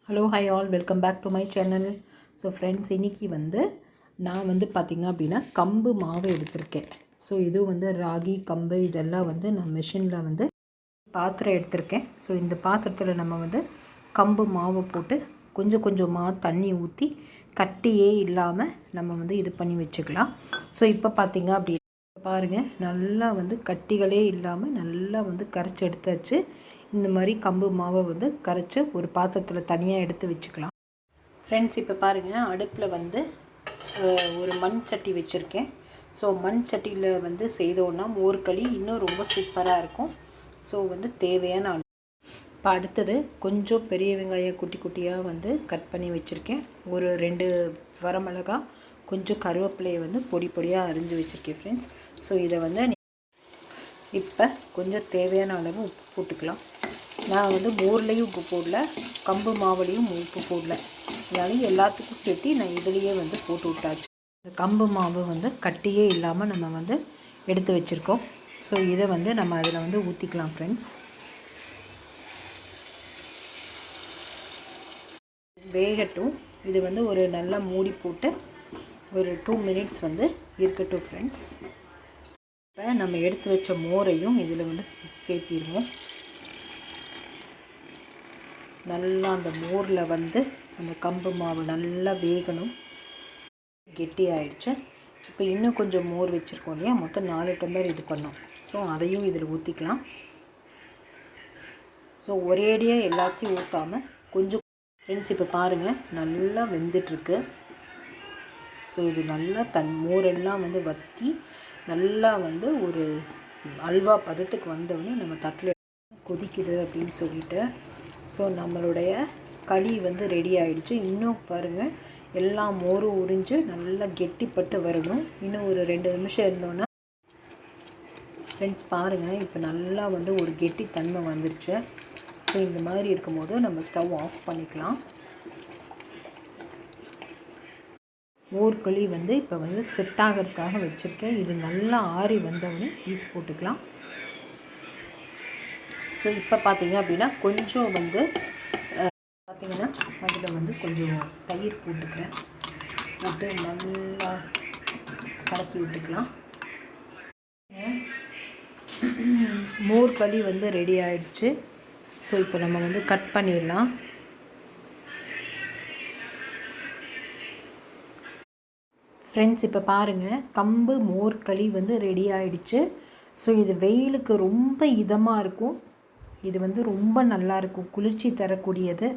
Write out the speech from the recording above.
Hello hi all welcome back to my channel. So friends, இன்றைக்கி நான் பார்த்திங்க அப்படின்னா கம்பு மாவு எடுத்திருக்கேன். ஸோ இது ராகி கம்பு இதெல்லாம் நான் மிஷினில் பாத்திரம் எடுத்திருக்கேன். ஸோ இந்த பாத்திரத்தில் நம்ம கம்பு மாவை போட்டு கொஞ்சம் கொஞ்சமாக தண்ணி ஊற்றி கட்டியே இல்லாமல் நம்ம இது பண்ணி வச்சுக்கலாம். ஸோ இப்போ பார்த்திங்க அப்படின்னா பாருங்கள், நல்லா கட்டிகளே இல்லாமல் நல்லா கரைச்சி எடுத்தாச்சு. இந்த மாதிரி கம்பு மாவை கரைச்சி ஒரு பாத்திரத்தில் தனியாக எடுத்து வச்சுக்கலாம். ஃப்ரெண்ட்ஸ், இப்போ பாருங்கள், அடுப்பில் ஒரு மண் சட்டி வச்சுருக்கேன். ஸோ மண் சட்டியில் செய்தோன்னா மோர்களி இன்னும் ரொம்ப சூப்பராக இருக்கும். ஸோ தேவையான இப்போ அடுத்தது கொஞ்சம் பெரிய வெங்காயம் குட்டி குட்டியாக கட் பண்ணி வச்சுருக்கேன். ஒரு 2 வரமிளகா, கொஞ்சம் கருவேப்பிலையை பொடி பொடியாக அரிஞ்சு வச்சுருக்கேன் ஃப்ரெண்ட்ஸ். ஸோ இதை இப்போ கொஞ்சம் தேவையான அளவு உப்பு போட்டுக்கலாம். நான் மோர்லேயும் உப்பு போடல, கம்பு மாவுலேயும் உப்பு போடல. அதனால எல்லாத்துக்கும் சேர்த்து நான் இதுலேயே போட்டு விட்டாச்சு. இந்த கம்பு மாவு கட்டியே இல்லாமல் நம்ம எடுத்து வச்சுருக்கோம். ஸோ இதை நம்ம அதில் ஊற்றிக்கலாம் ஃப்ரெண்ட்ஸ். வேகட்டும். இது ஒரு நல்லா மூடி போட்டு ஒரு 2 மினிட்ஸ் இருக்கட்டும் ஃப்ரெண்ட்ஸ். இப்போ நம்ம எடுத்து வச்ச மோரையும் இதில் சேர்த்திடுவோம். நல்லா அந்த மோரில் அந்த கம்பு மாவு நல்லா வேகணும். கெட்டி ஆயிடுச்சு. இப்போ இன்னும் கொஞ்சம் மோர் வச்சுருக்கோம் இல்லையா, மொத்தம் 4 டம்ளர் இது பண்ணோம். ஸோ அதையும் இதில் ஊற்றிக்கலாம். ஸோ ஒரேடியாக எல்லாத்தையும் ஊற்றாமல் கொஞ்சம். ஃப்ரெண்ட்ஸ், இப்போ பாருங்கள், நல்லா வெந்துட்டுருக்கு. ஸோ இது நல்லா மோரெல்லாம் வற்றி நல்லா ஒரு அல்வா பதத்துக்கு வந்தவொடனே நம்ம தட்டில் கொதிக்குது அப்படின்னு சொல்லிட்டு. ஸோ நம்மளுடைய களி ரெடி ஆகிடுச்சு. இன்னும் பாருங்கள், எல்லா மோரும் உறிஞ்சு நல்லா கெட்டிப்பட்டு வரணும். இன்னும் ஒரு 2 நிமிஷம் இருந்தோன்னா ஃப்ரெண்ட்ஸ் பாருங்கள், இப்போ நல்லா ஒரு கெட்டித்தன்மை வந்துருச்சு. ஸோ இந்த மாதிரி இருக்கும்போது நம்ம ஸ்டவ் ஆஃப் பண்ணிக்கலாம். மோர்களி இப்போ செட் ஆகிறதுக்காக வச்சுருக்கேன். இது நல்லா ஆறி வந்தவொடனே பீஸ் போட்டுக்கலாம். ஸோ இப்போ பார்த்திங்க அப்படின்னா கொஞ்சம் பார்த்திங்கன்னா அதில் கொஞ்சம் தயிர் போட்டுக்கிறேன். போட்டு நல்லா கலக்கி விட்டுக்கலாம். மோர்களி ரெடி ஆகிடுச்சு. ஸோ இப்போ நம்ம கட் பண்ணிடலாம். ஃப்ரெண்ட்ஸ், இப்போ பாருங்கள், கம்பு மோர்களி ரெடி ஆகிடுச்சு. ஸோ இது வெயிலுக்கு ரொம்ப இதமாக இருக்கும். இது ரொம்ப நல்லாயிருக்கும், குளிர்ச்சி தரக்கூடியது.